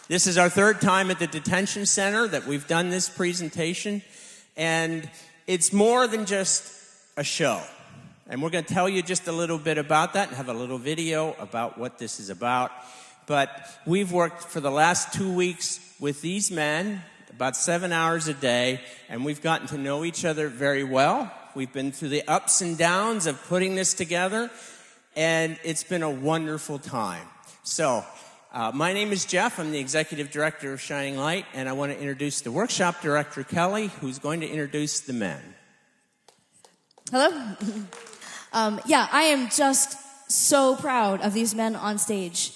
This is our third time at the detention center that we've done this presentation, and it's more than just a show. And we're going to tell you just a little bit about that and have a little video about what this is about. But we've worked for the last 2 weeks with these men, about 7 hours a day, and we've gotten to know each other very well. We've been through the ups and downs of putting this together, and it's been a wonderful time. So, my name is Jeff. I'm the Executive Director of Shining Light, and I want to introduce the Workshop Director, Kelly, who's going to introduce the men. Hello. I am just so proud of these men on stage.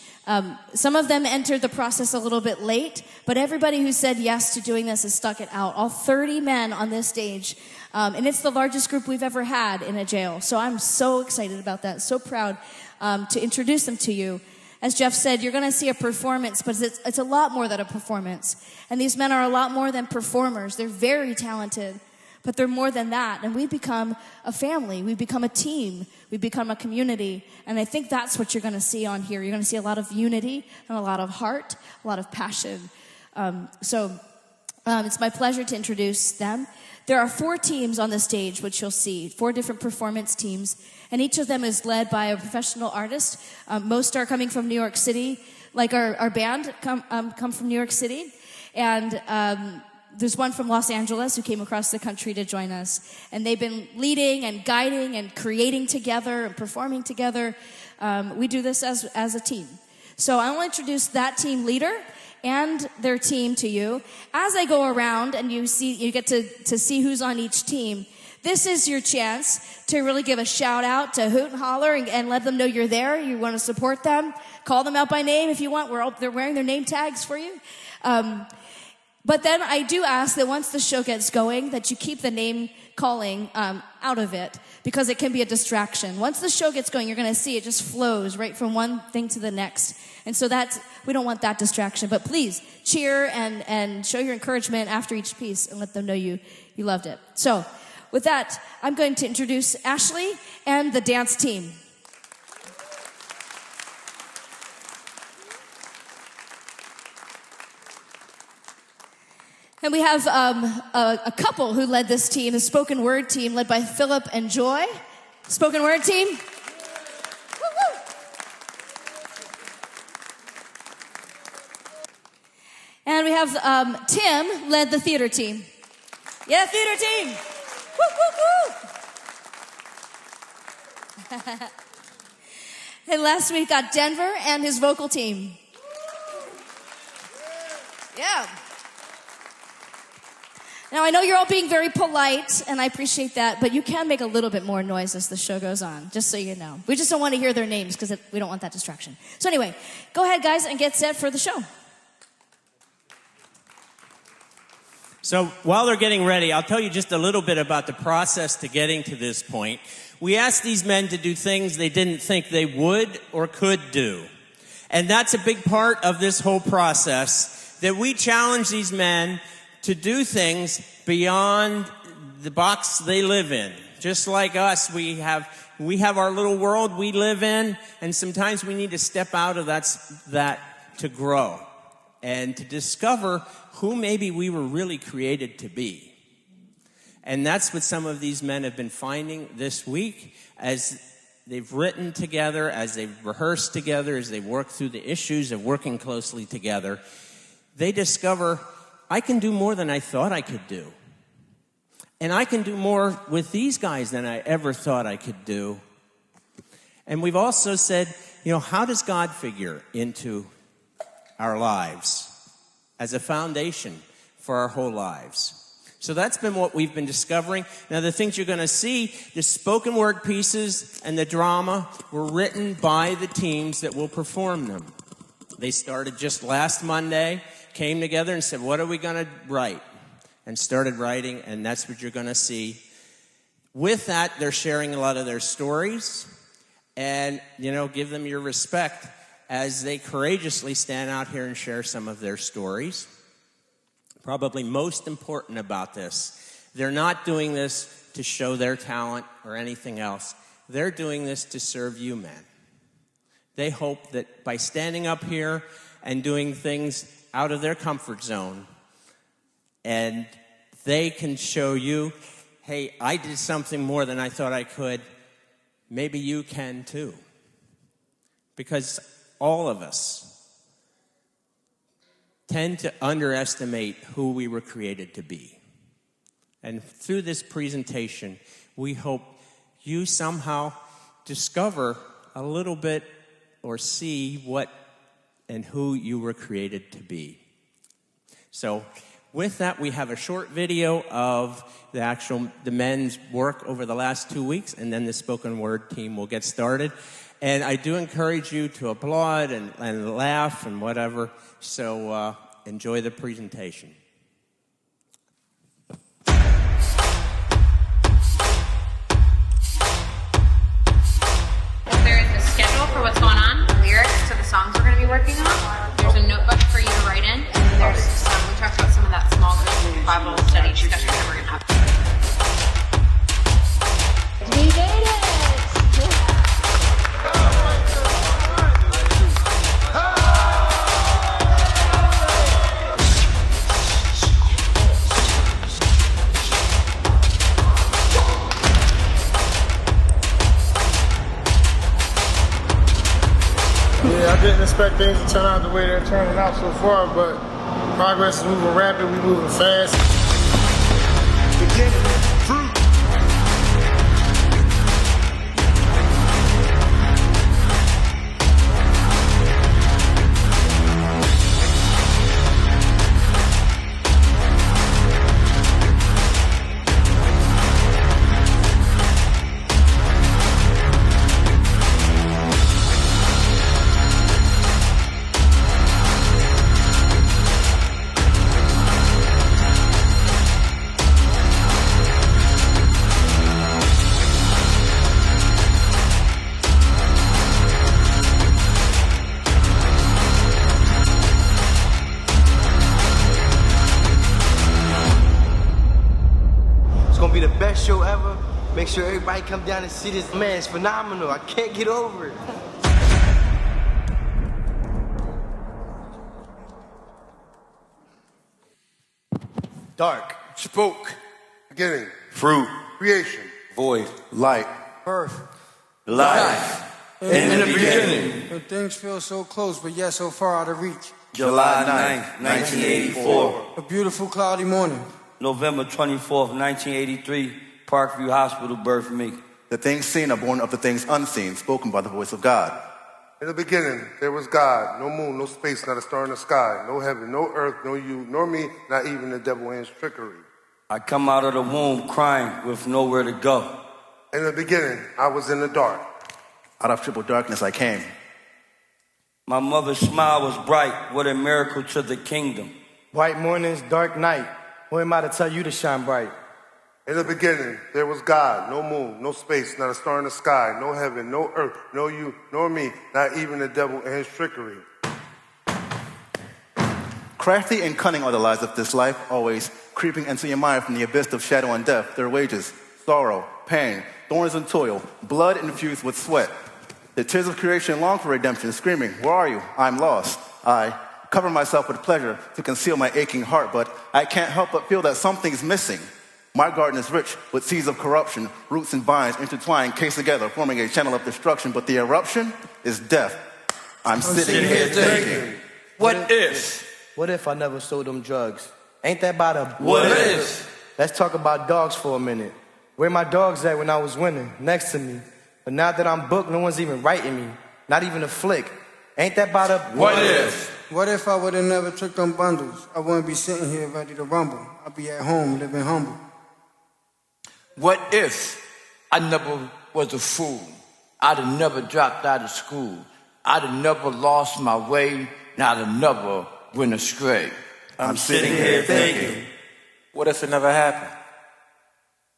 Some of them entered the process a little bit late, but everybody who said yes to doing this has stuck it out. All 30 men on this stage, and it's the largest group we've ever had in a jail. So I'm so excited about that, so proud to introduce them to you. As Jeff said, you're going to see a performance, but it's a lot more than a performance. And these men are a lot more than performers. They're very talented, but they're more than that. And we've become a family. We've become a team. We've become a community. And I think that's what you're going to see on here. You're going to see a lot of unity and a lot of heart, a lot of passion. It's my pleasure to introduce them. There are 4 teams on the stage, which you'll see, 4 different performance teams, and each of them is led by a professional artist. Most are coming from New York City, like our band come from New York City, and there's one from Los Angeles who came across the country to join us, and they've been leading and guiding and creating together and performing together. We do this as a team. So I want to introduce that team leader and their team to you. As I go around and you get to see who's on each team, this is your chance to really give a shout out, to hoot and holler and let them know you're there. You want to support them. Call them out by name if you want. They're wearing their name tags for you. But then I do ask that once the show gets going, that you keep the name calling out of it, because it can be a distraction. Once the show gets going, you're going to see it just flows right from one thing to the next. And so we don't want that distraction. But please cheer and show your encouragement after each piece and let them know you loved it. So with that, I'm going to introduce Ashley and the dance team. And we have a couple who led this team, a spoken word team led by Philip and Joy. Spoken word team. Woo-woo. And we have Tim led the theater team. Yeah, theater team. Woo, woo, woo. And last week got Denver and his vocal team. Yeah. Now, I know you're all being very polite, and I appreciate that, but you can make a little bit more noise as the show goes on, just so you know. We just don't want to hear their names, because we don't want that distraction. So anyway, go ahead, guys, and get set for the show. So while they're getting ready, I'll tell you just a little bit about the process to getting to this point. We asked these men to do things they didn't think they would or could do. And that's a big part of this whole process, that we challenge these men to do things beyond the box they live in. Just like us, we have our little world we live in, and sometimes we need to step out of that to grow and to discover who maybe we were really created to be. And that's what some of these men have been finding this week as they've written together, as they've rehearsed together, as they work through the issues of working closely together. They discover, I can do more than I thought I could do. And I can do more with these guys than I ever thought I could do. And we've also said, how does God figure into our lives as a foundation for our whole lives? So that's been what we've been discovering. Now, the things you're going to see, the spoken word pieces and the drama were written by the teams that will perform them. They started just last Monday, came together and said, what are we going to write? And started writing, and that's what you're going to see. With that, they're sharing a lot of their stories. And, give them your respect as they courageously stand out here and share some of their stories. Probably most important about this, they're not doing this to show their talent or anything else. They're doing this to serve you men. They hope that by standing up here and doing things out of their comfort zone, and they can show you, hey, I did something more than I thought I could. Maybe you can too. Because all of us tend to underestimate who we were created to be. And through this presentation, we hope you somehow discover a little bit or see what and who you were created to be. So with that, we have a short video of the men's work over the last 2 weeks, and then the spoken word team will get started. And I do encourage you to applaud and laugh and whatever, so enjoy the presentation. There is a schedule for what's going on, lyrics to the songs we're going to be working on. There's a notebook for you to write in. And there's we talked about some of that small group Bible study discussion that we're going to have. We made it! Yeah, I didn't expect things to turn out the way they're turning out so far, but progress is moving rapid, we moving fast. Beginning, fruit. Show ever. Make sure everybody come down and see this. Man, it's phenomenal. I can't get over it. Dark. Spoke. Beginning. Fruit. Creation. Void. Light. Birth. Life. In the beginning. But things feel so close, but yet so far out of reach. July 9th, 1984. A beautiful cloudy morning. November 24th, 1983, Parkview Hospital birthed me. The things seen are born of the things unseen, spoken by the voice of God. In the beginning, there was God. No moon, no space, not a star in the sky. No heaven, no earth, no you, nor me, not even the devil and his trickery. I come out of the womb crying with nowhere to go. In the beginning, I was in the dark. Out of triple darkness I came. My mother's smile was bright. What a miracle to the kingdom. White mornings, dark night. Who am I to tell you to shine bright? In the beginning, there was God. No moon, no space, not a star in the sky. No heaven, no earth, no you, nor me, not even the devil and his trickery. Crafty and cunning are the lies of this life, always creeping into your mind from the abyss of shadow and death. Their wages, sorrow, pain, thorns and toil, blood infused with sweat. The tears of creation long for redemption, screaming, where are you? I'm lost. I cover myself with pleasure to conceal my aching heart, but I can't help but feel that something's missing. My garden is rich with seeds of corruption, roots and vines intertwined, cased together, forming a channel of destruction, but the eruption is death. I'm sitting here thinking, what if? What if I never sold them drugs? Ain't that about a... What if? Let's talk about dogs for a minute. Where my dogs at when I was winning? Next to me. But now that I'm booked, no one's even writing me. Not even a flick. Ain't that about a... What if? What if I would have never took them bundles? I wouldn't be sitting here ready to rumble. I'd be at home living humble. What if I never was a fool? I'd have never dropped out of school. I'd have never lost my way, and I'd have never went astray. I'm sitting here thinking, what if it never happened?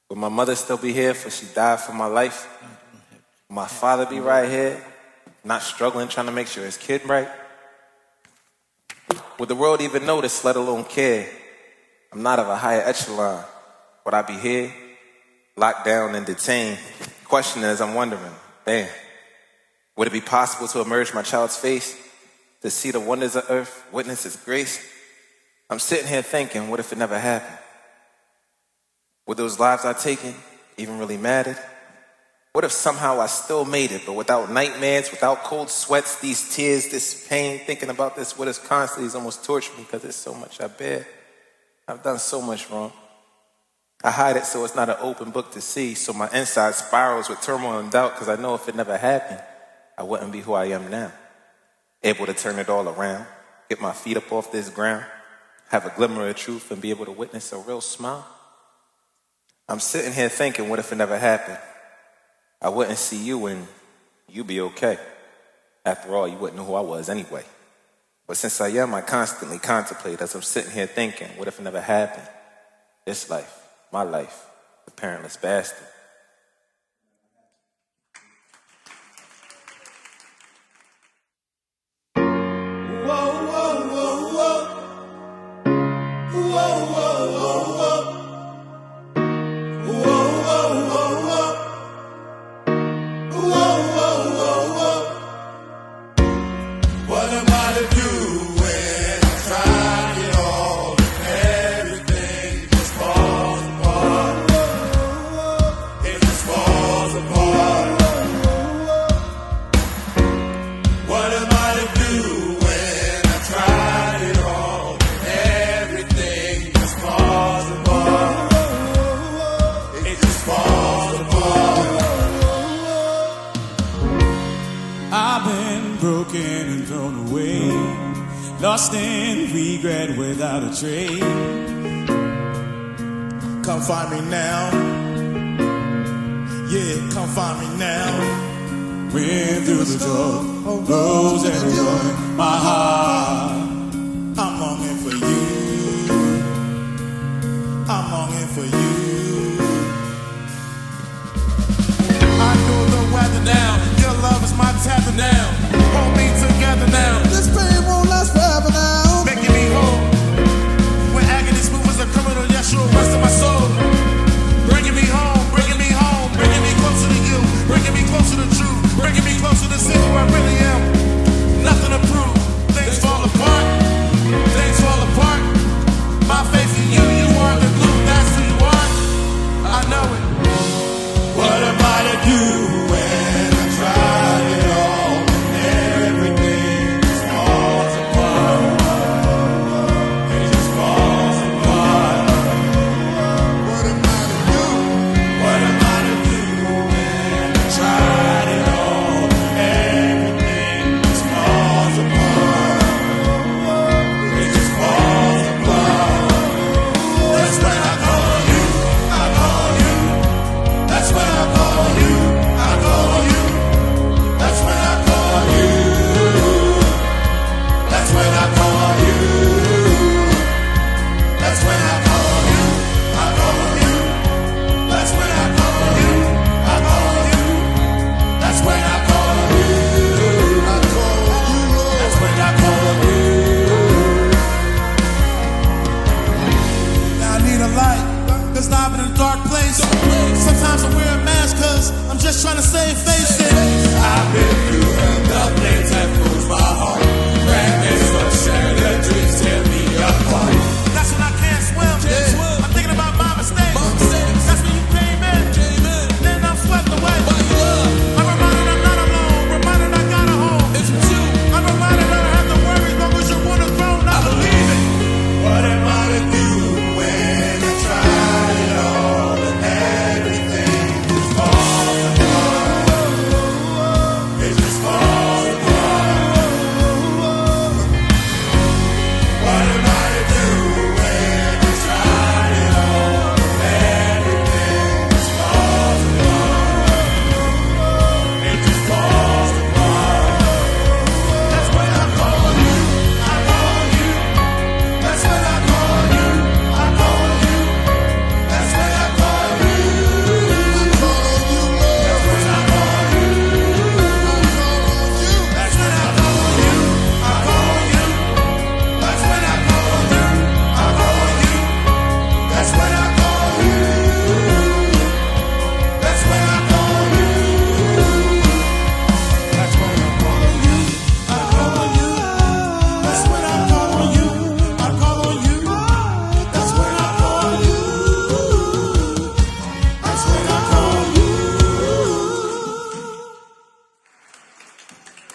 Would my mother still be here for she died for my life? Would my father be right here, not struggling, trying to make sure his kid right? Would the world even notice, let alone care? I'm not of a higher echelon. Would I be here, locked down and detained? Question is, I'm wondering, damn, would it be possible to emerge my child's face? to see the wonders of earth, witness His grace. I'm sitting here thinking, what if it never happened? Would those lives I've taken even really mattered? What if somehow I still made it, but without nightmares, without cold sweats, these tears, this pain, thinking about this, what is constantly is almost torturing me because there's so much I bear. I've done so much wrong. I hide it so it's not an open book to see, so my inside spirals with turmoil and doubt because I know if it never happened, I wouldn't be who I am now. Able to turn it all around, get my feet up off this ground, have a glimmer of truth and be able to witness a real smile. I'm sitting here thinking, what if it never happened? I wouldn't see you and you'd be okay. After all, you wouldn't know who I was anyway. But since I am, I constantly contemplate as I'm sitting here thinking, what if it never happened? This life, my life, the parentless bastard. Lost in regret without a trace. Come find me now. Yeah, come find me now. Went through the door, rose and joy, my heart. I'm longing for you. I'm longing for you. I know the weather now. Your love is my tether now. Hold me together now. This pain won't last forever now. Making me whole. When agony smooth as a criminal, yes, you'll rest in my soul. Bringing me home, bringing me home, bringing me closer to you, bringing me closer to truth, bringing me closer to see who I really am. Nothing to prove. Things fall apart. Things fall apart. My faith in you, you are the glue. That's who you are. I know it. What am I to do when I try it all? Everything just falls apart. It just falls apart. What am I to do? What am I to do when I tried it all? Everything just falls apart. It just falls apart. That's when I call you. I call you. That's when I call you. I call you. That's when I call you. That's when I call you. That's when I call you. I call you. That's when I call you. I call you. That's when I call you. I call you. That's when I call you. Now I need a light. Cause I'm in a dark place. Sometimes I wear a mask cause I'm just trying to save faces. I've been through enough things that proves my heart. Fragments of shattered dreams tear me apart. That's when I can't swim. I'm thinking about my mistakes. That's when you came in. Then I'm swept away. I'm reminded I'm not alone. Reminded I got a home. It's with you. I'm reminded I don't have to worry as long as you're on the throne. I believe it. What am I to do when I try it all and everything just falls apart? It just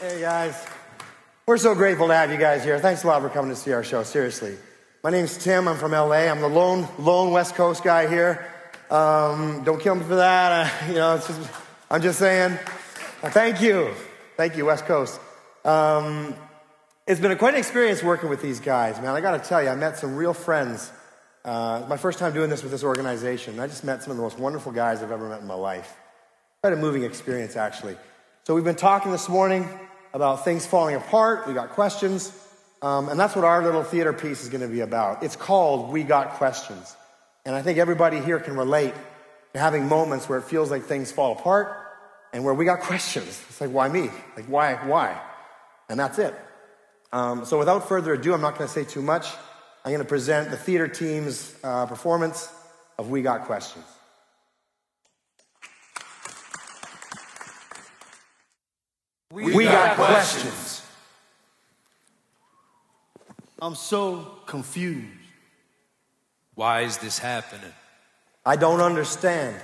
Hey, guys. We're so grateful to have you guys here. Thanks a lot for coming to see our show, seriously. My name's Tim. I'm from L.A. I'm the lone West Coast guy here. Don't kill me for that. I'm just saying. Thank you. Thank you, West Coast. It's been quite an experience working with these guys, man. I got to tell you, I met some real friends. My first time doing this with this organization. I just met some of the most wonderful guys I've ever met in my life. Quite a moving experience, actually. So we've been talking this morning about things falling apart. We got questions. And that's what our little theater piece is going to be about. It's called We Got Questions. And I think everybody here can relate to having moments where it feels like things fall apart and where we got questions. It's like, why me? Like, why? And that's it. So without further ado, I'm not going to say too much. I'm going to present the theater team's performance of We Got Questions. We got questions. I'm so confused. Why is this happening? I don't understand.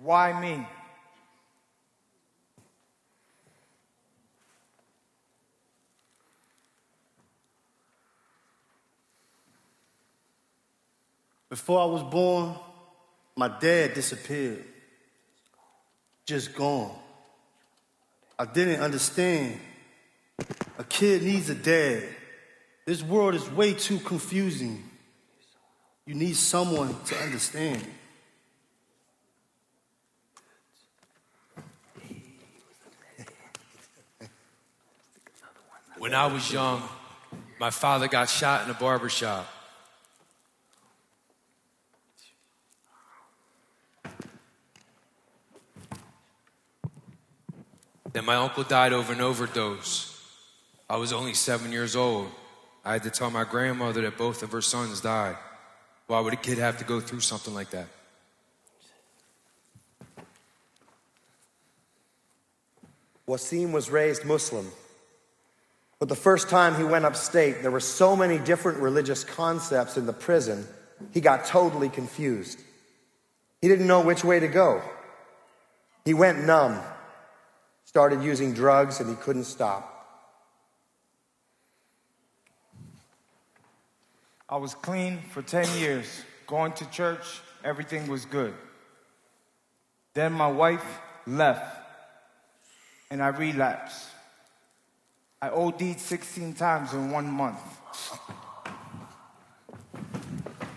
Why me? Before I was born, my dad disappeared. Just gone. I didn't understand. A kid needs a dad. This world is way too confusing. You need someone to understand. When I was young, my father got shot in a barber shop. Then my uncle died of an overdose. I was only 7 years old. I had to tell my grandmother that both of her sons died. Why would a kid have to go through something like that? Wasim was raised Muslim. But the first time he went upstate, there were so many different religious concepts in the prison, he got totally confused. He didn't know which way to go. He went numb, started using drugs, and he couldn't stop. I was clean for 10 years. Going to church, everything was good. Then my wife left, and I relapsed. I OD'd 16 times in 1 month.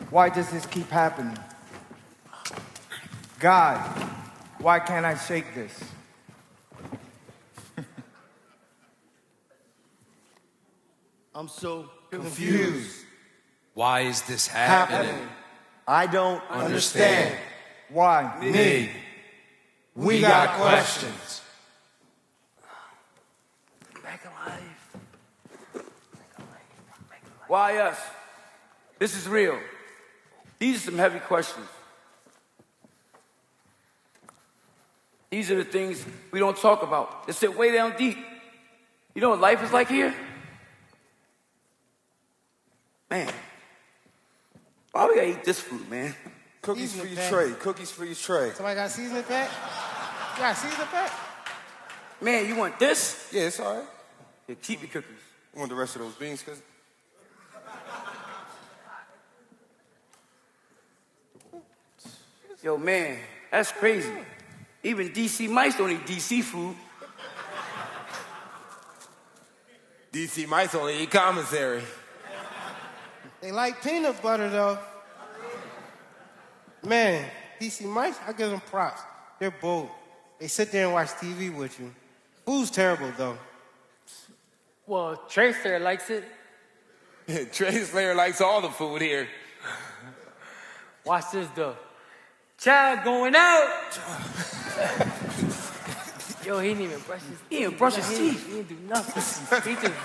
Why does this keep happening? God, why can't I shake this? I'm so confused. Why is this happening? I don't understand. Why? Me. We got questions. Why us? This is real. These are some heavy questions. These are the things we don't talk about. They sit way down deep. You know what life is like here? Man, why we gotta eat this food, man? Cookies for your tray. Cookies for your tray. Somebody got a seasoning pack? You got a seasoning pack? Man, you want this? Yeah, it's all right. Yeah, keep your cookies. You want the rest of those beans, cuz? Yo, man, that's crazy. Even DC mice don't eat DC food. DC mice only eat commissary. They like peanut butter, though. Man, DC mice, I give them props. They're bold. They sit there and watch TV with you. Food's terrible, though. Well, Trey Slayer likes it. Trey Slayer likes all the food here. Watch this, though. Child going out. Yo, he didn't even brush his teeth. He didn't brush his teeth. He didn't do nothing. He just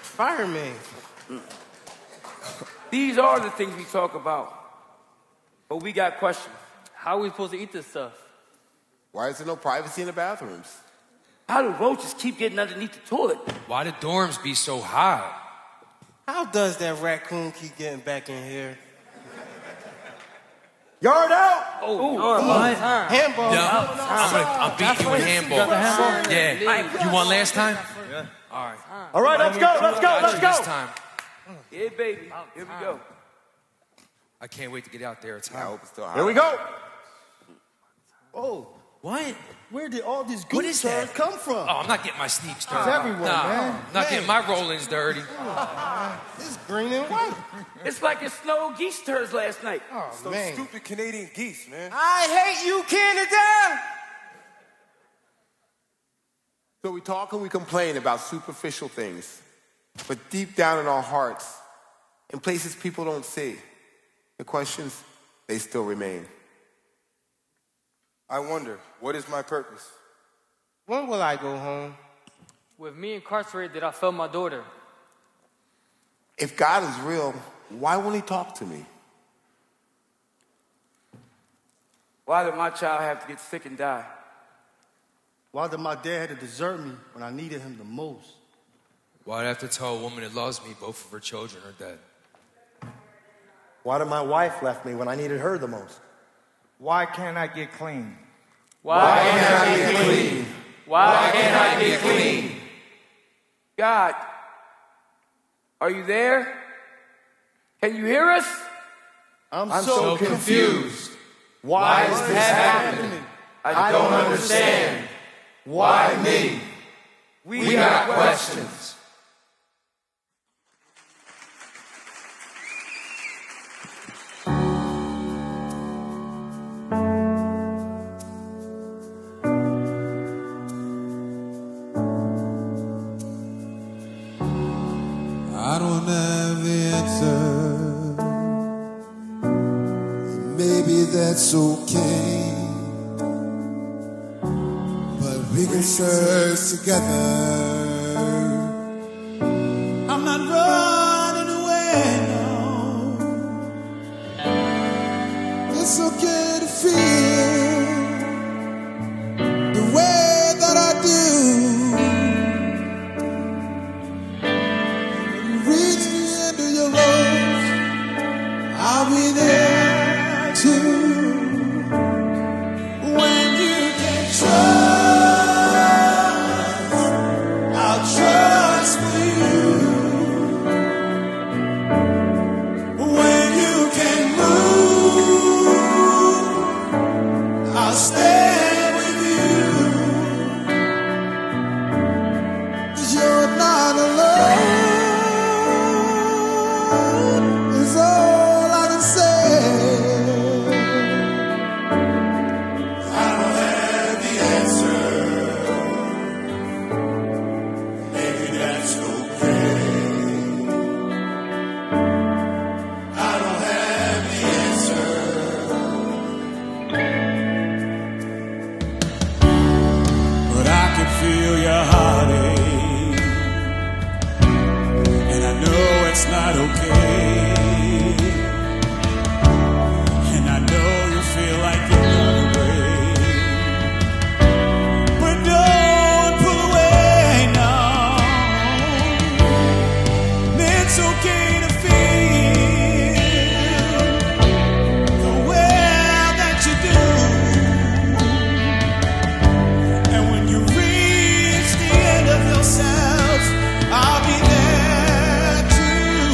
fireman. These are the things we talk about. But we got questions. How are we supposed to eat this stuff? Why is there no privacy in the bathrooms? How do roaches keep getting underneath the toilet? Why do dorms be so hot? How does that raccoon keep getting back in here? Yard out! What? Handball. I'm beating you with handball. Yeah. You won last time? All right. All right, let's go, let's go, let's This go. time. Yeah, baby. Here we go. I can't wait to get out there. It's hot. I hope it's still hot. Here we go. Oh, What? where did all these What goose is that? turds come from? Oh, I'm not getting my sneaks dirty. It's everywhere, man. I'm not getting my rollins dirty. It's green and white. It's like it snowed geese turds last night. Oh, Those man. stupid Canadian geese, man. I hate you, Canada. So we talk and we complain about superficial things, but deep down in our hearts, in places people don't see, the questions, they still remain. I wonder, what is my purpose? When will I go home? With me incarcerated, I failed my daughter. If God is real, why won't he talk to me? Why did my child have to get sick and die? Why did my dad have to desert me when I needed him the most? Why'd I have to tell a woman that loves me both of her children are dead? Why did my wife left me when I needed her the most? Why can't I get clean? Why can't I get clean? Why can't I get clean? God, are you there? Can you hear us? I'm so confused. Why is this happening? I don't understand. Why me? We got questions. I don't have the answer. Maybe that's okay. But we can search together. I'm not running away, no. It's okay to feel the way that I do. Reach the end of your rope, I'll be there too. When you can trust, I'll trust you. When you can move, I'll stand with you. 'Cause you're not alone. Is all I can say. I don't have the answer. Maybe that's okay. I don't have the answer. But I can feel your heartache, and I know it's not okay. And I know you feel like you're gonna break. But don't pull away now. It's okay to feel the way that you do. And when you reach the end of yourself, I'll be there too.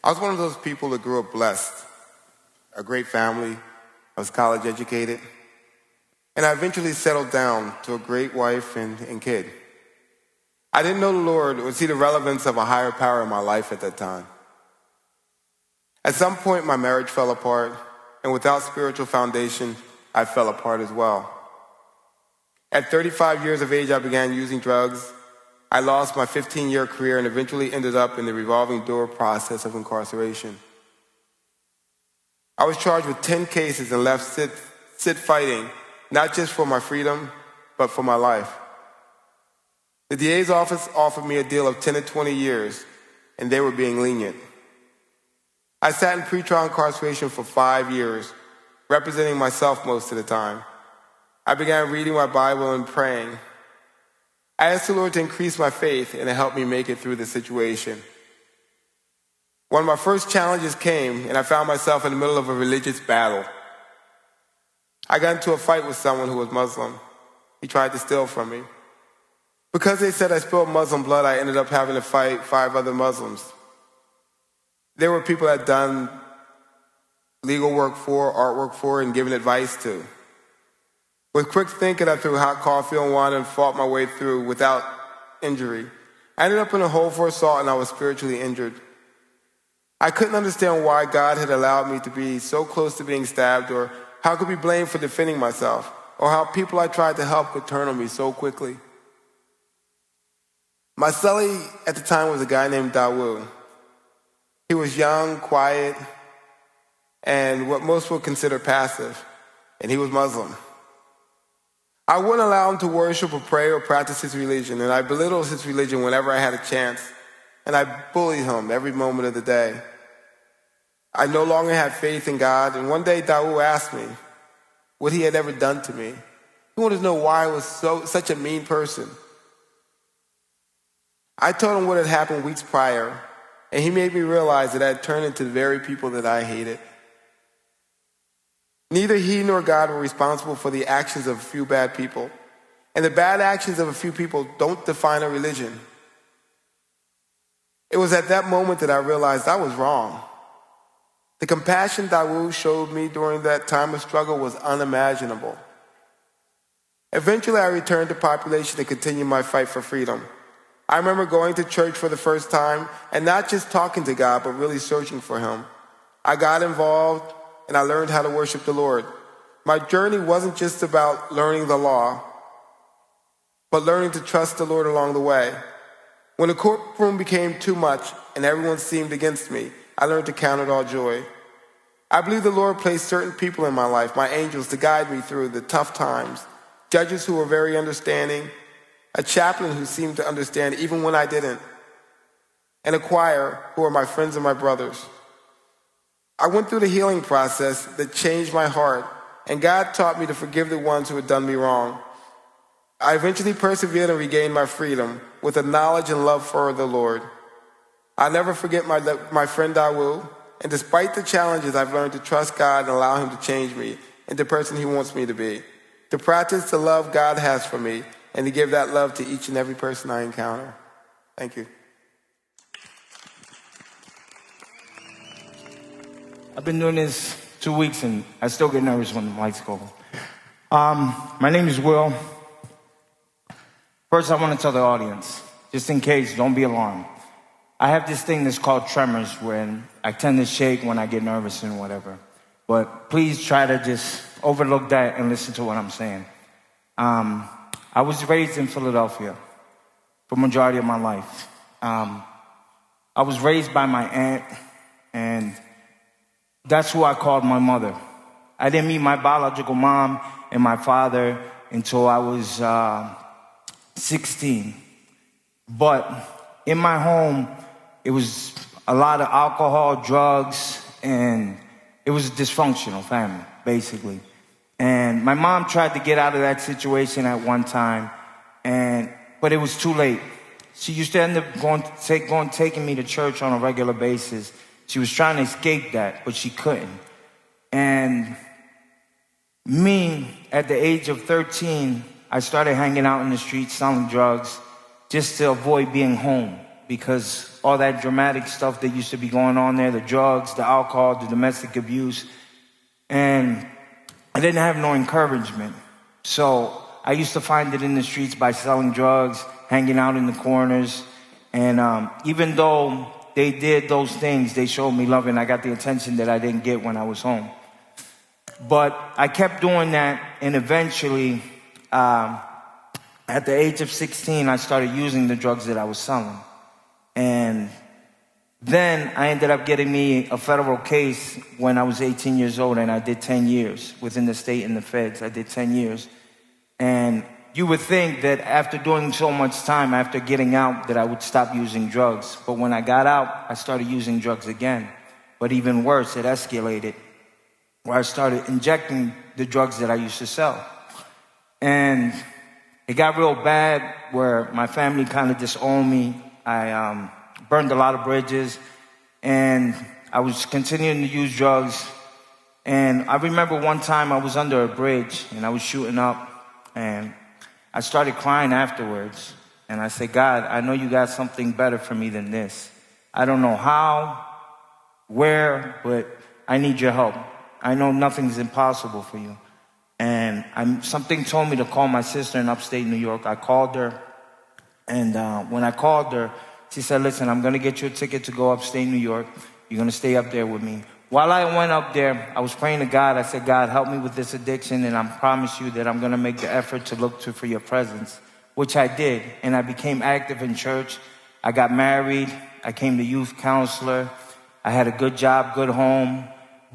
I was one of those people that grew up blessed, a great family. I was college educated, and I eventually settled down to a great wife and kid. I didn't know the Lord or see the relevance of a higher power in my life at that time. At some point, my marriage fell apart, and without spiritual foundation, I fell apart as well. At 35 years of age, I began using drugs. I lost my 15-year career and eventually ended up in the revolving door process of incarceration. I was charged with 10 cases and left sit fighting, not just for my freedom, but for my life. The DA's office offered me a deal of 10 to 20 years, and they were being lenient. I sat in pretrial incarceration for 5 years, representing myself most of the time. I began reading my Bible and praying. I asked the Lord to increase my faith and to help me make it through the situation. One of my first challenges came, and I found myself in the middle of a religious battle. I got into a fight with someone who was Muslim. He tried to steal from me. Because they said I spilled Muslim blood, I ended up having to fight 5 other Muslims. There were people that had done legal work for, artwork for, and given advice to. With quick thinking, I threw hot coffee on one and fought my way through without injury. I ended up in a hole for assault, and I was spiritually injured. I couldn't understand why God had allowed me to be so close to being stabbed, or how I could be blamed for defending myself, or how people I tried to help could turn on me so quickly. My cellie at the time was a guy named Dawood. He was young, quiet, and what most would consider passive, and he was Muslim. I wouldn't allow him to worship or pray or practice his religion, and I belittled his religion whenever I had a chance, and I bullied him every moment of the day. I no longer had faith in God, and one day Dawood asked me what he had ever done to me. He wanted to know why I was such a mean person. I told him what had happened weeks prior, and he made me realize that I had turned into the very people that I hated. Neither he nor God were responsible for the actions of a few bad people, and the bad actions of a few people don't define a religion. It was at that moment that I realized I was wrong. The compassion Dawood showed me during that time of struggle was unimaginable. Eventually, I returned to population to continue my fight for freedom. I remember going to church for the first time and not just talking to God, but really searching for Him. I got involved and I learned how to worship the Lord. My journey wasn't just about learning the law, but learning to trust the Lord along the way. When the courtroom became too much and everyone seemed against me, I learned to count it all joy. I believe the Lord placed certain people in my life, my angels, to guide me through the tough times, judges who were very understanding, a chaplain who seemed to understand even when I didn't, and a choir who are my friends and my brothers. I went through the healing process that changed my heart, and God taught me to forgive the ones who had done me wrong. I eventually persevered and regained my freedom with a knowledge and love for the Lord. I'll never forget my friend Dawood, and despite the challenges, I've learned to trust God and allow Him to change me into the person He wants me to be, to practice the love God has for me, and to give that love to each and every person I encounter. Thank you. I've been doing this 2 weeks, and I still get nervous when the lights go off. My name is Will. First, I want to tell the audience, just in case, don't be alarmed. I have this thing that's called tremors, when I tend to shake when I get nervous and whatever. But please try to just overlook that and listen to what I'm saying. I was raised in Philadelphia for the majority of my life. I was raised by my aunt, and that's who I called my mother. I didn't meet my biological mom and my father until I was 16. But in my home, it was a lot of alcohol, drugs, and it was a dysfunctional family, basically. And my mom tried to get out of that situation at one time, but it was too late. She used to end up taking me to church on a regular basis. She was trying to escape that, but she couldn't. And me, at the age of 13, I started hanging out in the streets selling drugs just to avoid being home. because all that dramatic stuff that used to be going on there, the drugs, the alcohol, the domestic abuse, and I didn't have no encouragement. So I used to find it in the streets by selling drugs, hanging out in the corners, and even though they did those things, they showed me love, and I got the attention that I didn't get when I was home. But I kept doing that, and eventually, at the age of 16, I started using the drugs that I was selling. And then I ended up getting me a federal case when I was 18 years old, and I did 10 years within the state and the feds. I did 10 years. And you would think that after doing so much time, after getting out, that I would stop using drugs. But when I got out, I started using drugs again. But even worse, it escalated, where I started injecting the drugs that I used to sell. And it got real bad where my family kind of disowned me. I burned a lot of bridges, and I was continuing to use drugs. And I remember one time I was under a bridge, and I was shooting up, and I started crying afterwards. And I said, God, I know you got something better for me than this. I don't know how, where, but I need your help. I know nothing's impossible for you. And something told me to call my sister in upstate New York. I called her, and when I called her, she said, listen, I'm going to get you a ticket to go upstate New York. You're going to stay up there with me. While I went up there, I was praying to God. I said, God, help me with this addiction, and I promise you that I'm going to make the effort to look for your presence, which I did. And I became active in church. I got married. I came to youth counselor. I had a good job, good home.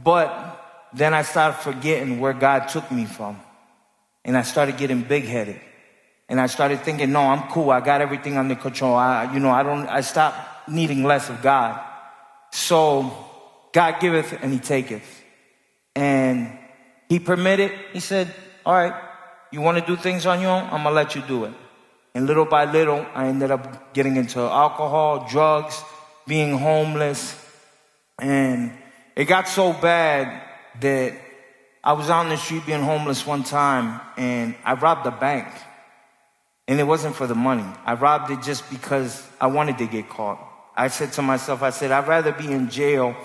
But then I started forgetting where God took me from. And I started getting big-headed. And I started thinking, no, I'm cool. I got everything under control. I stopped needing less of God. So God giveth and he taketh. And he permitted. He said, all right, you want to do things on your own? I'm going to let you do it. And little by little, I ended up getting into alcohol, drugs, being homeless. And it got so bad that I was out on the street being homeless one time, and I robbed a bank. And it wasn't for the money. I robbed it just because I wanted to get caught. I said to myself, I'd rather be in jail,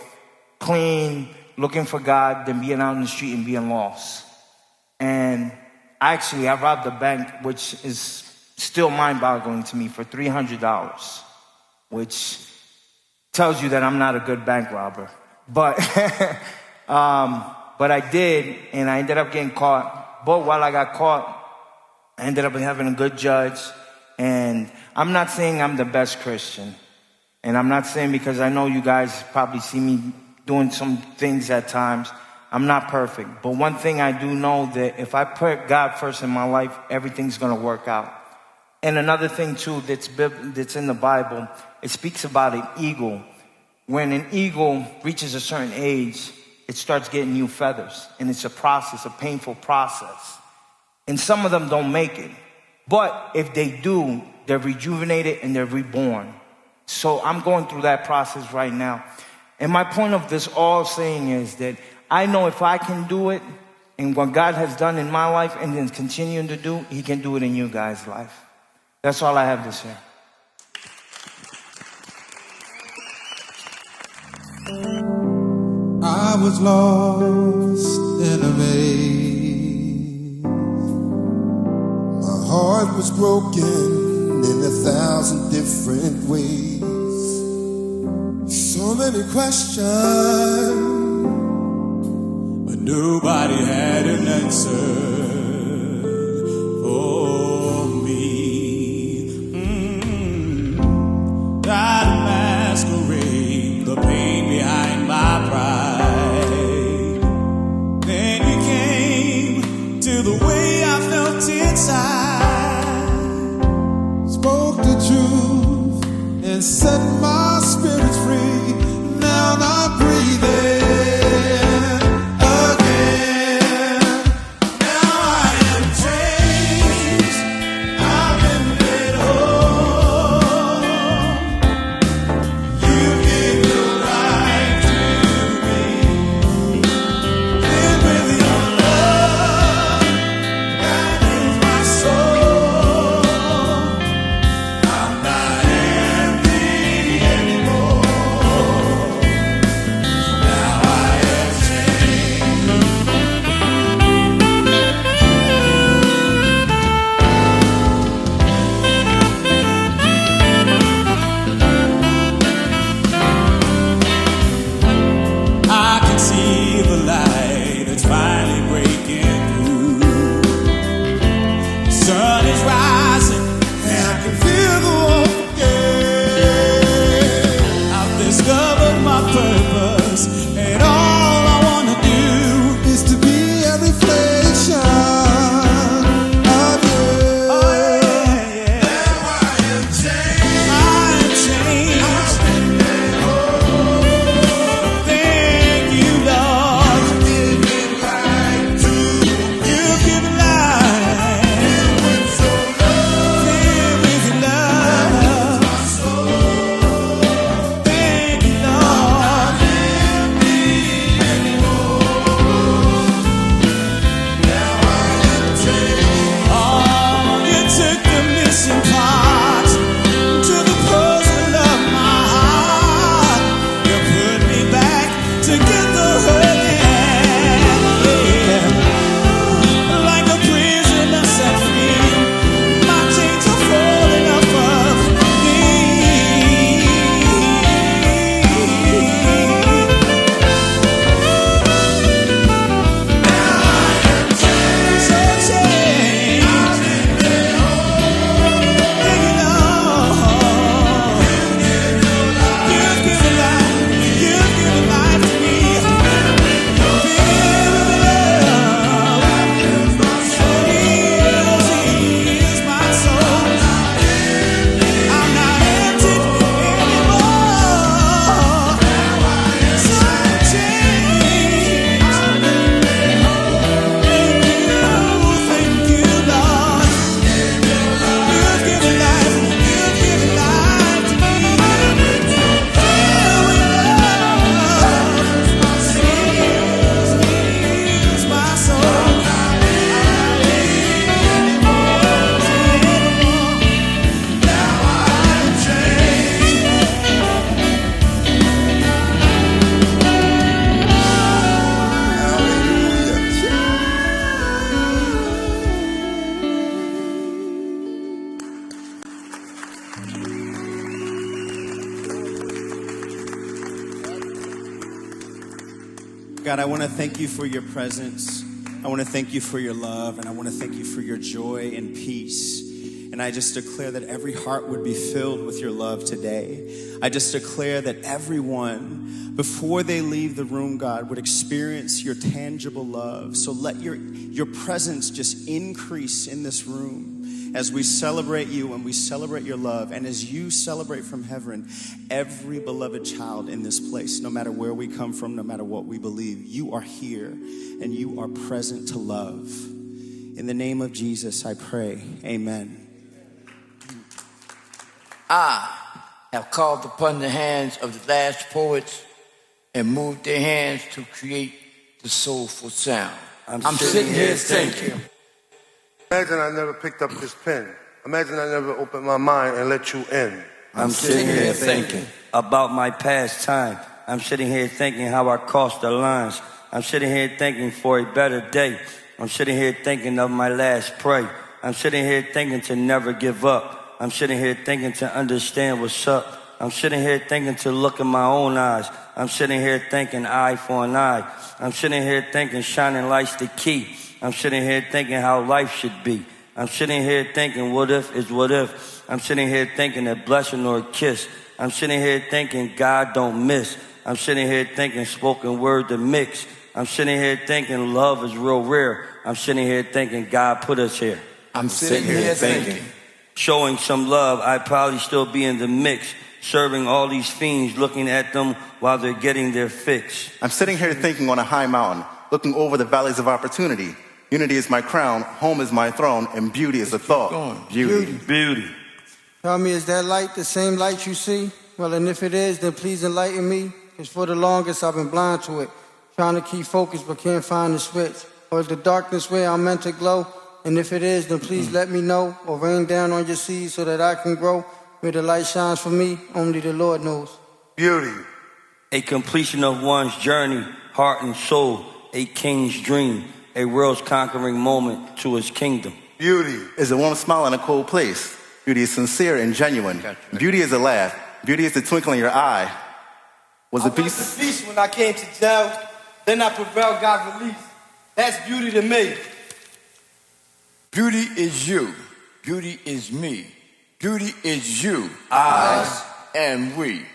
clean, looking for God, than being out in the street and being lost. And actually, I robbed a bank, which is still mind-boggling to me, for $300, which tells you that I'm not a good bank robber. But I did, and I ended up getting caught. But while I got caught, I ended up having a good judge. And I'm not saying I'm the best Christian. And I'm not saying, because I know you guys probably see me doing some things at times, I'm not perfect. But one thing I do know, that if I put God first in my life, everything's going to work out. And another thing, too, that's in the Bible, it speaks about an eagle. When an eagle reaches a certain age, it starts getting new feathers. And it's a process, a painful process. And some of them don't make it. But if they do, they're rejuvenated and they're reborn. So I'm going through that process right now. And my point of this all saying is that I know if I can do it, and what God has done in my life and is continuing to do, he can do it in you guys' life. That's all I have to say. I was lost in a maze. My heart was broken in 1,000 different ways. So many questions, but nobody had an answer for me. Try to masquerade the pain behind my pride. Then you came to the way I felt inside. Spoke the truth and set my spirits free. Now I'm breathing again. Now sun is rising, and I can feel the warmth again. I've discovered my purpose, and all I want to do is to be a reflection of you. Oh, yeah. Now I am changed. I am changed. Thank you, Lord. You've given life to you. You've given life. Filled with so love. Filled with your love. My soul. Thank you, Lord. Now I am changed. Oh, you took the missing part to the puzzle of my heart. You put me back together again. Yeah. Like a prisoner set free, my chains are falling off of me. Now I am changed, so changed. I've been made whole. Thank you, Lord. You've given life. You've given life to me. Filled with love. That fills my soul. Heals my soul. I'm not empty anymore. So changed. I've been made whole. Thank you, Lord. You've given life. You've given life to me. Filled with love. Heals my soul. Now I'm changed. God, I want to thank you for your presence. I want to thank you for your love, and I want to thank you for your joy and peace. And I just declare that every heart would be filled with your love today. I just declare that everyone, before they leave the room, God, would experience your tangible love. So let your presence just increase in this room as we celebrate you and we celebrate your love. And as you celebrate from heaven, every beloved child in this place, no matter where we come from, no matter what we believe, you are here and you are present to love. In the name of Jesus, I pray. Amen. I have called upon the hands of the last poets and moved their hands to create the soulful sound. I'm sitting here thinking. Imagine I never picked up this pen. Imagine I never opened my mind and let you in. I'm sitting here thinking about my past time. I'm sitting here thinking how I crossed the lines. I'm sitting here thinking for a better day. I'm sitting here thinking of my last pray. I'm sitting here thinking to never give up. I'm sitting here thinking to understand what's up. I'm sitting here thinking to look in my own eyes. I'm sitting here thinking eye for an eye. I'm sitting here thinking shining light's the key. I'm sitting here thinking how life should be. I'm sitting here thinking what if is what if. I'm sitting here thinking a blessing or a kiss. I'm sitting here thinking God don't miss. I'm sitting here thinking spoken word to mix. I'm sitting here thinking love is real rare. I'm sitting here thinking God put us here. I'm sitting here thinking. Showing some love, I'd probably still be in the mix. Serving all these fiends, looking at them while they're getting their fix. I'm sitting here thinking on a high mountain, looking over the valleys of opportunity. Unity is my crown, home is my throne, and beauty is a thought. Beauty. Tell me, is that light the same light you see? Well, and if it is, then please enlighten me. Because for the longest, I've been blind to it. Trying to keep focus, but can't find the switch. Or is the darkness where I'm meant to glow? And if it is, then please let me know. Or rain down on your seed so that I can grow. Where the light shines for me, only the Lord knows. Beauty. A completion of one's journey, heart and soul. A king's dream. A world's conquering moment to his kingdom. Beauty is a warm smile in a cold place. Beauty is sincere and genuine. Beauty is a laugh. Beauty is the twinkle in your eye. Was a piece? The peace when I came to jail, then I prevailed, got released. That's beauty to me. Beauty is you. Beauty is me. Beauty is you, I, and we.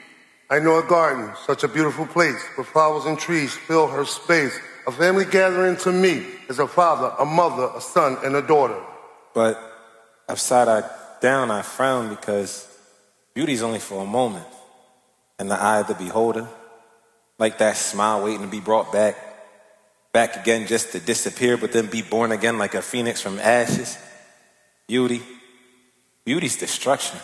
I know a garden, such a beautiful place, where flowers and trees fill her space. A family gathering to me is a father, a mother, a son, and a daughter. But upside down, I frown because beauty's only for a moment. In the eye of the beholder, like that smile waiting to be brought back again just to disappear, but then be born again like a phoenix from ashes. Beauty's destruction.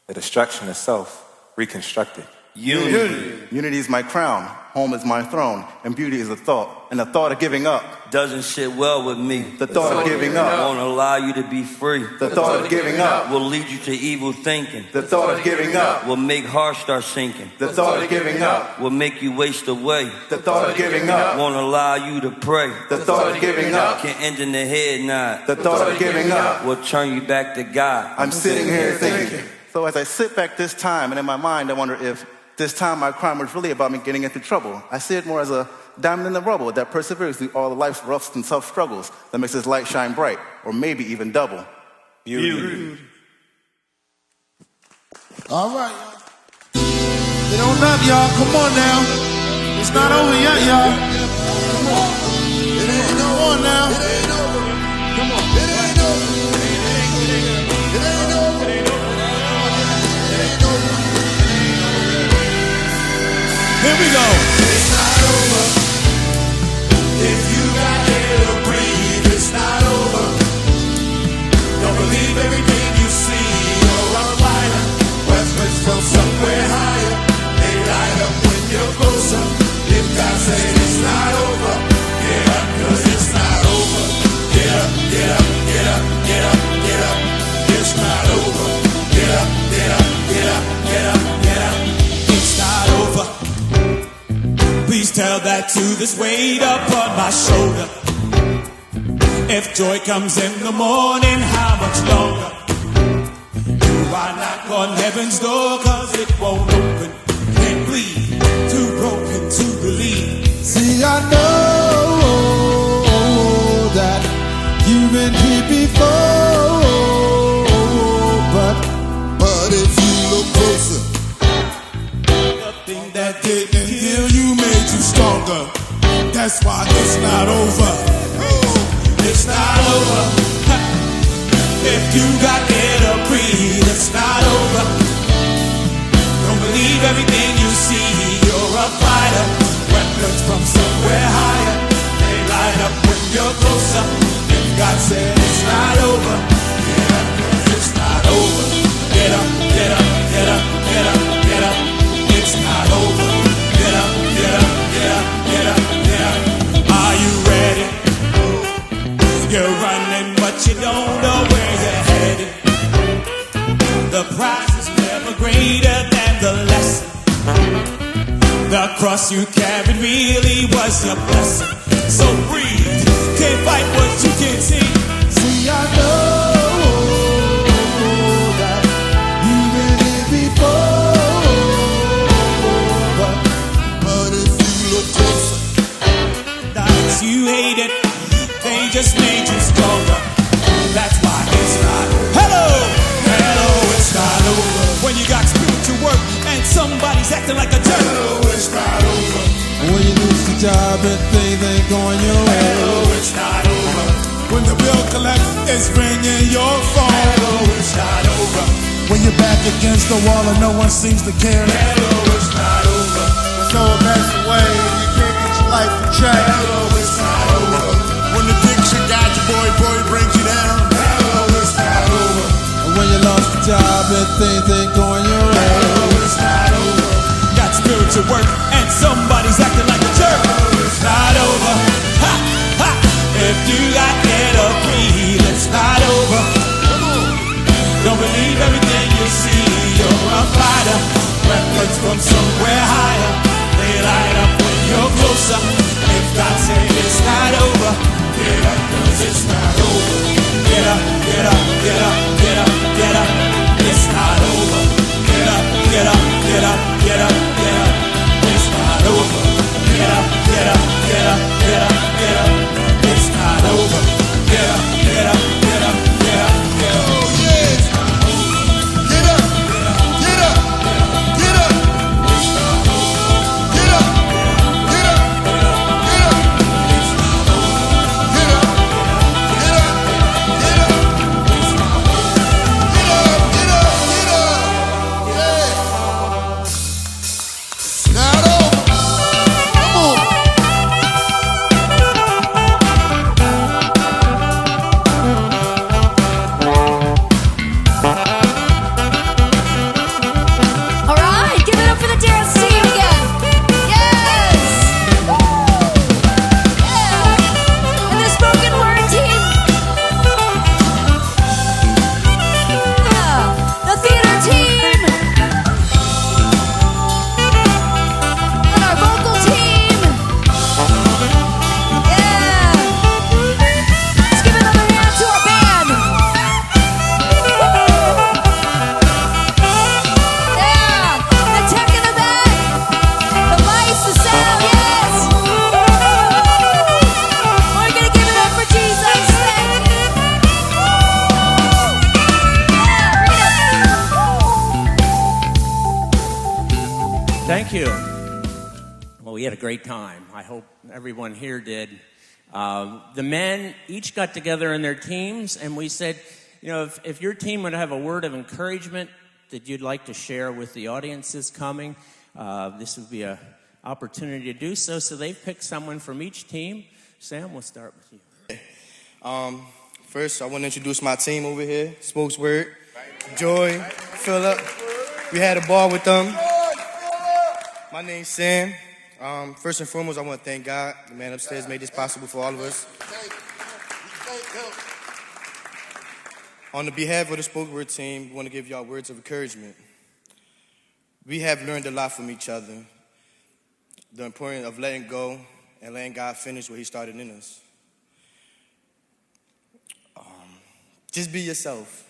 The destruction of self, reconstructed. Unity is my crown, home is my throne, and beauty is a thought, and the thought of giving up. Doesn't sit well with me. The thought of giving up won't allow you to be free. The thought of giving up will lead you to evil thinking. The thought of giving up will make heart start sinking. The thought of giving up will make you waste away. The thought of giving up won't allow you to pray. The thought of giving up can end in the head nod. The thought of giving up will turn you back to God. I'm sitting here thinking. So as I sit back this time, and in my mind I wonder if this time my crime was really about me getting into trouble. I see it more as a diamond in the rubble that perseveres through all of life's roughs and tough struggles that makes its light shine bright, or maybe even double. Beauty. All right, y'all. Get on up, y'all. Come on now. It's not over yet, y'all. Come on. It ain't over now. It ain't over. Come on. It ain't over. It ain't over. It ain't over. It ain't over. Here we go. It's not over. If you got air to breathe, it's not over. Don't believe everything you see. You're a fighter. Weapons from somewhere higher. They light up when you're closer. If God said it's not over, get up, 'cause it's not over. Get up, get up, get up, get up, get up. It's not over. Get up, get up, get up, get up, get up. It's not over. Please tell that to this weight upon my shoulder. If joy comes in the morning, how much longer? Do I knock on heaven's door, 'cause it won't open? Can't bleed, too broken to believe. See, I know that you've been here before, but if you look closer, the thing that didn't heal you made you stronger. That's why it's not over. It's not over. If you got air to breathe, it's not over. Don't believe everything you see. You're a fighter. Weapons from somewhere higher. They light up when you're closer. If God said it's not over, get up, 'cause it's not over. Get up, get up, get up, get up, get up. It's not over. Get up, get up, get up, get up, get up. Are you ready? You're running, but you don't know where you're headed. The prize is never greater than the lesson. The cross you carried really was your blessing. So breathe. Can't fight what you can't see. See, I know that you've been here before. But if you look closer, nights you hated, they just made you stronger. That's why it's not. Hello, hello, it's not over. When you got spiritual work and somebody's acting like a jerk. Hello, it's not over. When you lose the job and things ain't going your way. Hello, it's not over. When the bill collects, it's ringing your phone. Hello, it's not over. When you're back against the wall and no one seems to care. Hello, it's not over. When someone passes away and you can't get your life to check. Hello, it's not over. When addiction got you, boy, brings you down. Hello, it's not over. And when you lost your job and things ain't going your way. Hello, it's not over. Got spiritual work and somebody's acting like a jerk. Hello, it's not over. Ha, ha. If you got air to breathe, it's not over. Don't believe everything you see. You're a fighter. Weapons from somewhere higher. They light up when you're closer. If God said it's not over, get up, 'cause it's not over. Get up, get up, get up, get up, get up. It's not over. Get up, get up, get up, get up, get up. It's not over. Get up, get up, get up, get up, get up. It's not over. Get up, get up, get up. Thank you. Well, we had a great time. I hope everyone here did. The men each got together in their teams, and we said, you know, if your team would have a word of encouragement that you'd like to share with the audiences coming, this would be an opportunity to do so. So they've picked someone from each team. Sam, we'll start with you. First, I want to introduce my team over here. Spokesword, Joy, Phila. We had a ball with them. My name's Sam. First and foremost, I want to thank God. The man upstairs made this possible for all of us. On the behalf of the Spokesword team, we want to give y'all words of encouragement. We have learned a lot from each other. The importance of letting go and letting God finish what he started in us. Just be yourself.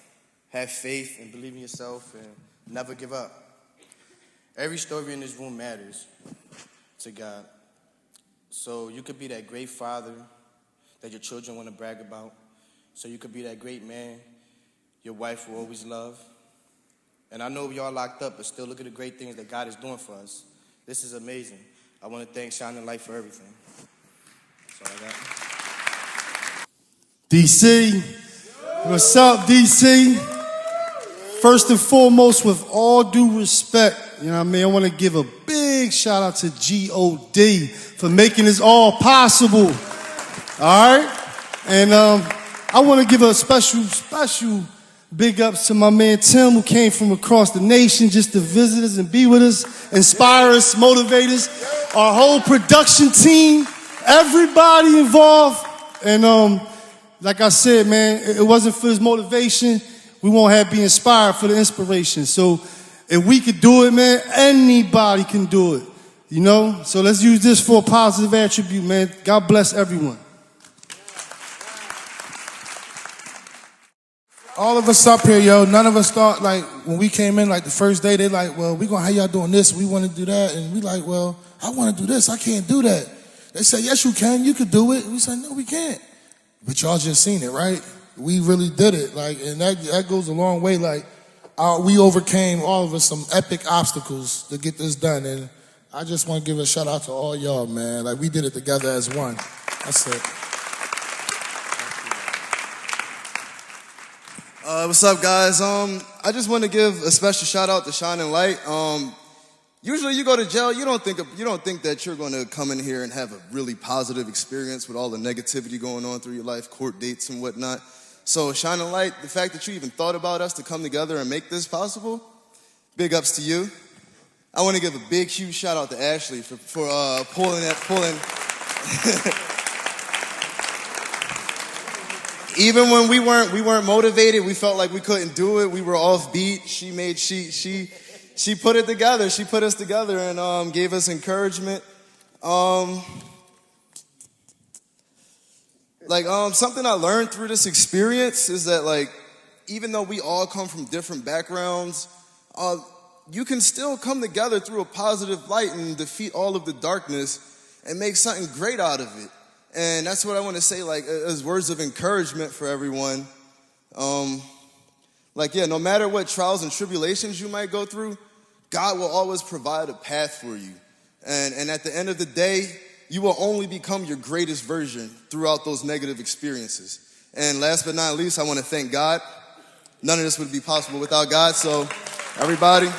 Have faith and believe in yourself and never give up. Every story in this room matters to God. So you could be that great father that your children want to brag about. So you could be that great man your wife will always love. And I know we all locked up, but still look at the great things that God is doing for us. This is amazing. I want to thank Shining Light for everything. That's all I got. DC, what's up, DC? First and foremost, with all due respect, you know what I mean, I want to give a big shout out to G.O.D. for making this all possible. All right? And I want to give a special big ups to my man Tim, who came from across the nation just to visit us and be with us, inspire us, motivate us. Our whole production team, everybody involved. And like I said, man, it wasn't for his motivation, we won't be inspired for the inspiration. So if we could do it, man, anybody can do it. You know? So let's use this for a positive attribute, man. God bless everyone. All of us up here, yo, none of us thought, like, when we came in, like, the first day, they like, well, we gonna have y'all doing this, we want to do that, and we like, well, I want to do this, I can't do that. They say, yes, you can, you could do it. We said, no, we can't. But y'all just seen it, right? We really did it, like, and that goes a long way, like, we overcame, all of us, some epic obstacles to get this done, and I just want to give a shout out to all y'all, man. Like, we did it together as one. That's it. What's up, guys? I just want to give a special shout out to Shining Light. Usually you go to jail, you don't think that you're going to come in here and have a really positive experience with all the negativity going on through your life, court dates and whatnot. So Shining Light, the fact that you even thought about us to come together and make this possible, big ups to you. I want to give a big, huge shout out to Ashley for pulling. Even when we weren't motivated, we felt like we couldn't do it. We were offbeat. She put it together. She put us together and gave us encouragement. Something I learned through this experience is that, like, even though we all come from different backgrounds, you can still come together through a positive light and defeat all of the darkness and make something great out of it. And that's what I want to say, like, as words of encouragement for everyone. No matter what trials and tribulations you might go through, God will always provide a path for you. And at the end of the day, you will only become your greatest version throughout those negative experiences. And last but not least, I want to thank God. None of this would be possible without God, so everybody.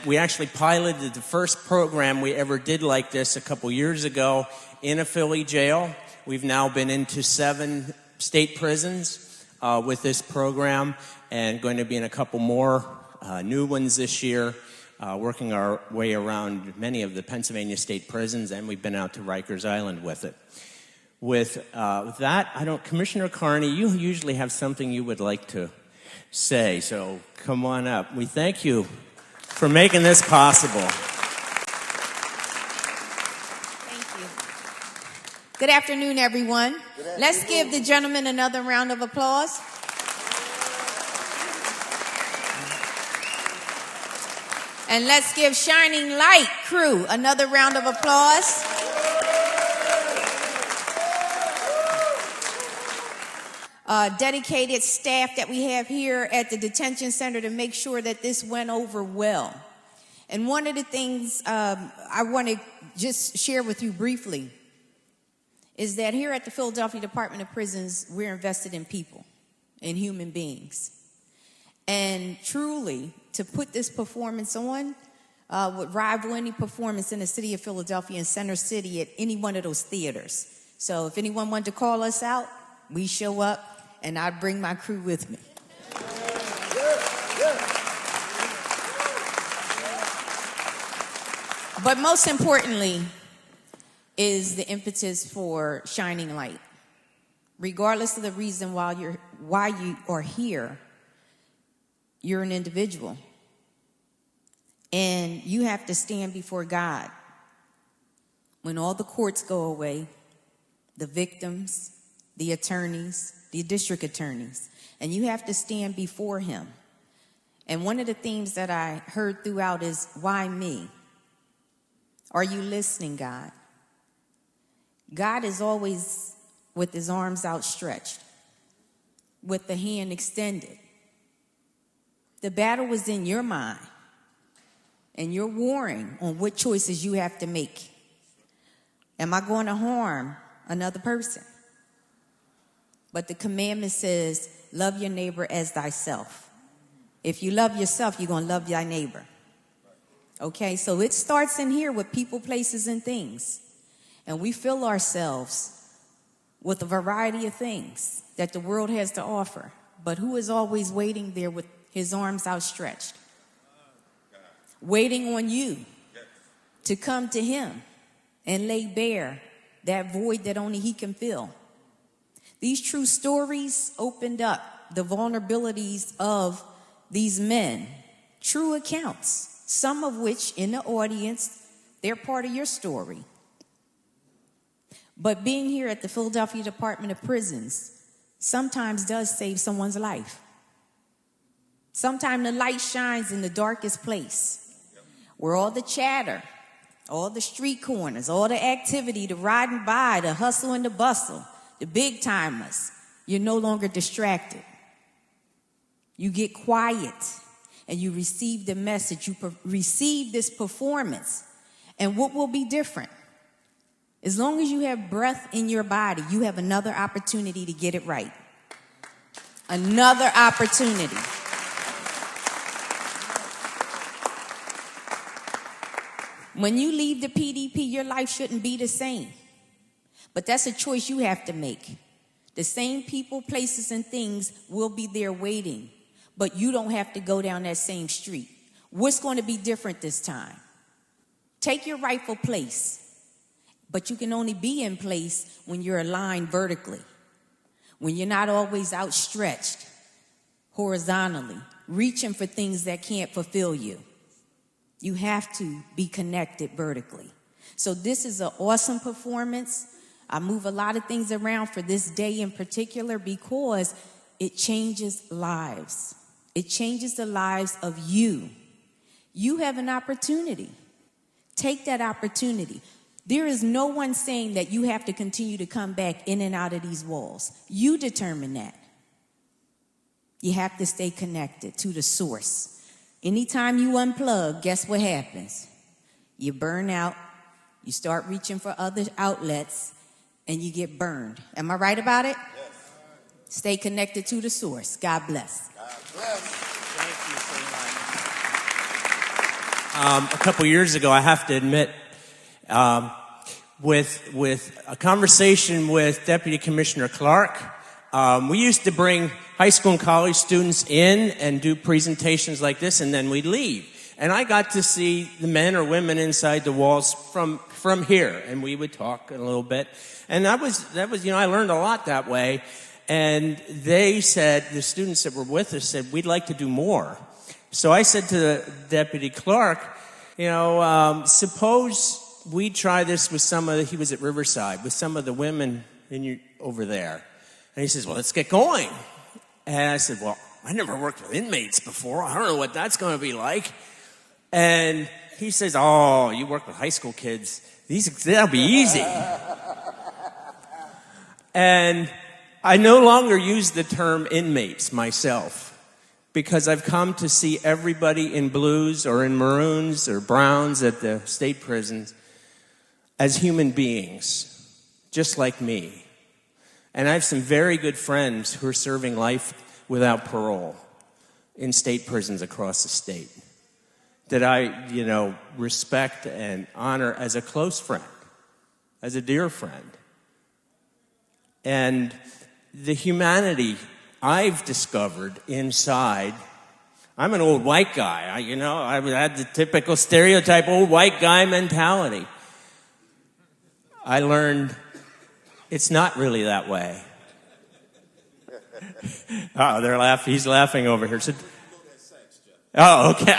We actually piloted the first program we ever did like this a couple years ago in a Philly jail. We've now been into 7 state prisons with this program and going to be in a couple more new ones this year, working our way around many of the Pennsylvania state prisons, and we've been out to Rikers Island with it. With that, Commissioner Carney, you usually have something you would like to say, so come on up. We thank you for making this possible. Good afternoon, everyone. Let's give the gentleman another round of applause. And let's give Shining Light crew another round of applause. Dedicated staff that we have here at the detention center to make sure that this went over well. And one of the things I want to just share with you briefly is that here at the Philadelphia Department of Prisons, we're invested in people, in human beings. And truly, to put this performance on would rival any performance in the city of Philadelphia and Center City at any one of those theaters. So if anyone wanted to call us out, we show up, and I'd bring my crew with me. But most importantly is the impetus for shining light. Regardless of the reason why you are here, you're an individual. And you have to stand before God. When all the courts go away, the victims, the attorneys, the district attorneys, and you have to stand before him. And one of the themes that I heard throughout is, why me? Are you listening, God? God is always with his arms outstretched, with the hand extended. The battle is in your mind, and you're warring on what choices you have to make. Am I going to harm another person? But the commandment says, love your neighbor as thyself. If you love yourself, you're going to love thy neighbor. Okay, so it starts in here with people, places, and things. And we fill ourselves with a variety of things that the world has to offer. But who is always waiting there with his arms outstretched? Waiting on you to come to him and lay bare that void that only he can fill. These true stories opened up the vulnerabilities of these men. True accounts. Some of which, in the audience, they're part of your story. But being here at the Philadelphia Department of Prisons sometimes does save someone's life. Sometimes the light shines in the darkest place, where all the chatter, all the street corners, all the activity, the riding by, the hustle and the bustle, the big timers, you're no longer distracted. You get quiet. And you receive the message, you receive this performance. And what will be different? As long as you have breath in your body, you have another opportunity to get it right. Another opportunity. When you leave the PDP, your life shouldn't be the same. But that's a choice you have to make. The same people, places, and things will be there waiting. But you don't have to go down that same street. What's going to be different this time? Take your rightful place. But you can only be in place when you're aligned vertically. When you're not always outstretched horizontally, reaching for things that can't fulfill you. You have to be connected vertically. So this is an awesome performance. I move a lot of things around for this day in particular because it changes lives. It changes the lives of you. You have an opportunity. Take that opportunity. There is no one saying that you have to continue to come back in and out of these walls. You determine that. You have to stay connected to the source. Anytime you unplug, guess what happens? You burn out, you start reaching for other outlets, and you get burned. Am I right about it? Yes. Stay connected to the source. God bless. Thank you so much. A couple years ago, I have to admit, with a conversation with Deputy Commissioner Clark, we used to bring high school and college students in and do presentations like this, and then we'd leave. And I got to see the men or women inside the walls from here, and we would talk a little bit. And that was I learned a lot that way. And they said, the students that were with us said, we'd like to do more. So I said to Deputy Clark, suppose we try this with he was at Riverside, with some of the women over there. And he says, well, let's get going. And I said, well, I never worked with inmates before. I don't know what that's going to be like. And he says, oh, you work with high school kids. That'll be easy. And I no longer use the term inmates myself. because I've come to see everybody in blues or in maroons or browns at the state prisons as human beings, just like me. And I have some very good friends who are serving life without parole in state prisons across the state that I, respect and honor as a close friend, as a dear friend. And the humanity I've discovered inside, I'm an old white guy. I had the typical stereotype old white guy mentality. I learned it's not really that way. Oh, they're laughing. He's laughing over here. So, oh, okay.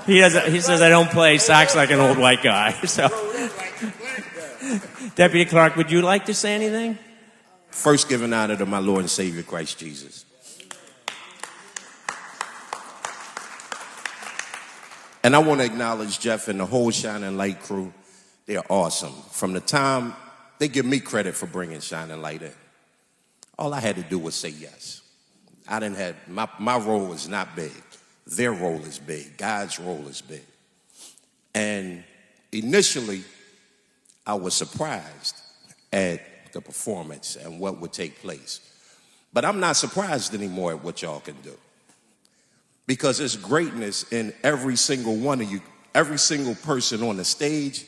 He says I don't play sax like an old white guy. So, Deputy Clark, would you like to say anything? First, giving honor to my Lord and Savior Christ Jesus. And I want to acknowledge Jeff and the whole Shining Light crew. They're awesome. From the time they give me credit for bringing Shining Light in, all I had to do was say yes. I didn't have, my role is not big. Their role is big. God's role is big. And initially, I was surprised at the performance and what would take place. But I'm not surprised anymore at what y'all can do. Because there's greatness in every single one of you, every single person on the stage,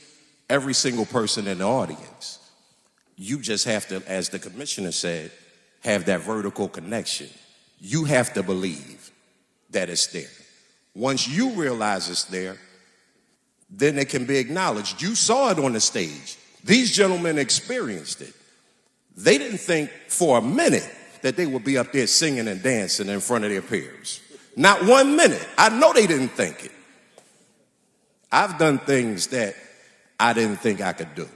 every single person in the audience. You just have to, as the commissioner said, have that vertical connection. You have to believe that it's there. Once you realize it's there, then it can be acknowledged. You saw it on the stage. These gentlemen experienced it. They didn't think for a minute that they would be up there singing and dancing in front of their peers. Not 1 minute. I know they didn't think it. I've done things that I didn't think I could do.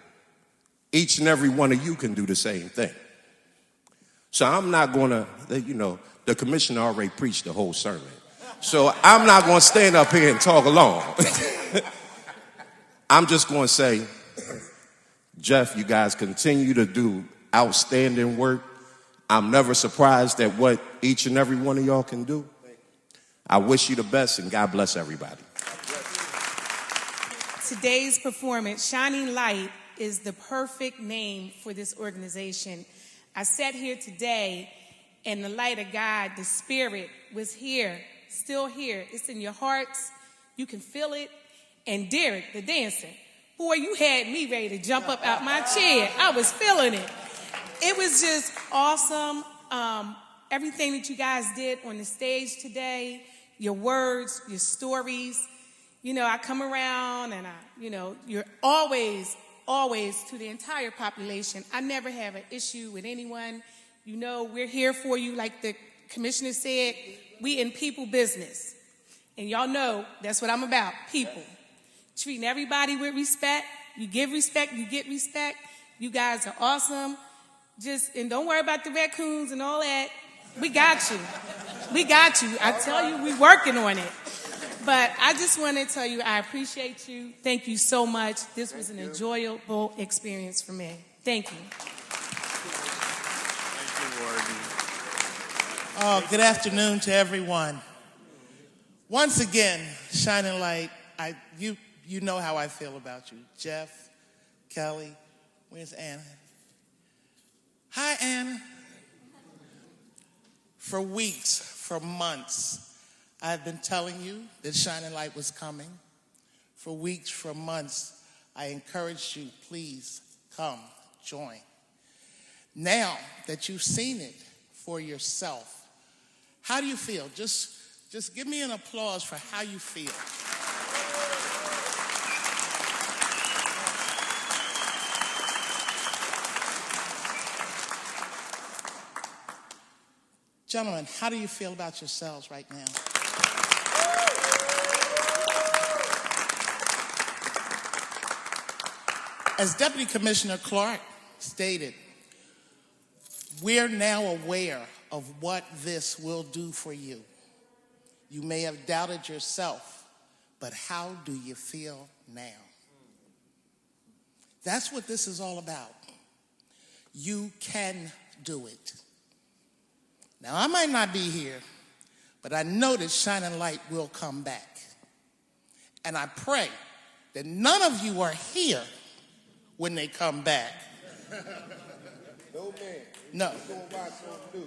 Each and every one of you can do the same thing. So I'm not going to, the commissioner already preached the whole sermon. So I'm not going to stand up here and talk along. I'm just going to say, Jeff, you guys continue to do outstanding work. I'm never surprised at what each and every one of y'all can do. I wish you the best, and God bless everybody. Today's performance, Shining Light, is the perfect name for this organization. I sat here today, and the light of God, the Spirit, was here, still here. It's in your hearts. You can feel it. And Derek, the dancer, boy, you had me ready to jump up out my chair. I was feeling it. It was just awesome. Everything that you guys did on the stage today, your words, your stories. I come around and you're always to the entire population. I never have an issue with anyone. We're here for you. Like the commissioner said, we in people business. And y'all know that's what I'm about, people. Treating everybody with respect. You give respect, you get respect. You guys are awesome. And don't worry about the raccoons and all that. We got you. We got you. I tell you, we're working on it. But I just want to tell you, I appreciate you. Thank you so much. This was an enjoyable experience for me. Thank you. Oh, good afternoon to everyone. Once again, Shining Light, you know how I feel about you. Jeff, Kelly, where's Anna? Hi, Anna. For weeks, for months, I've been telling you that Shining Light was coming. For weeks, for months, I encouraged you, please come, join. Now that you've seen it for yourself, how do you feel? Just give me an applause for how you feel. Gentlemen, how do you feel about yourselves right now? As Deputy Commissioner Clark stated, we're now aware of what this will do for you. You may have doubted yourself, but how do you feel now? That's what this is all about. You can do it. Now, I might not be here, but I know that Shining Light will come back. And I pray that none of you are here when they come back. No.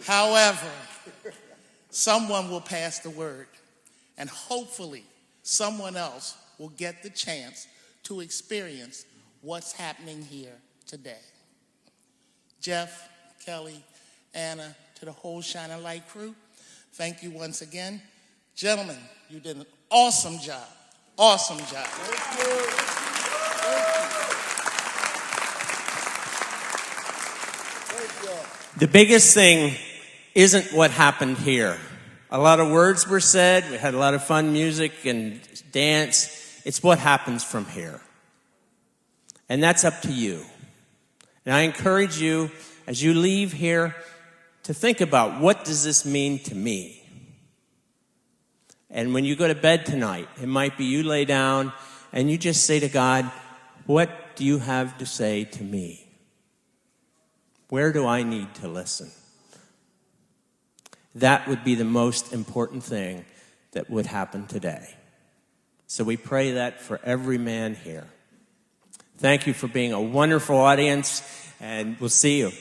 However, someone will pass the word, and hopefully someone else will get the chance to experience what's happening here today. Jeff, Kelly, Anna, to the whole Shining Light crew, thank you once again. Gentlemen, you did an awesome job. Awesome job. Thank you. The biggest thing isn't what happened here. A lot of words were said. We had a lot of fun music and dance. It's what happens from here. And that's up to you. And I encourage you, as you leave here, to think about, what does this mean to me? And when you go to bed tonight, it might be you lay down and you just say to God, what do you have to say to me? Where do I need to listen? That would be the most important thing that would happen today. So we pray that for every man here. Thank you for being a wonderful audience, and we'll see you.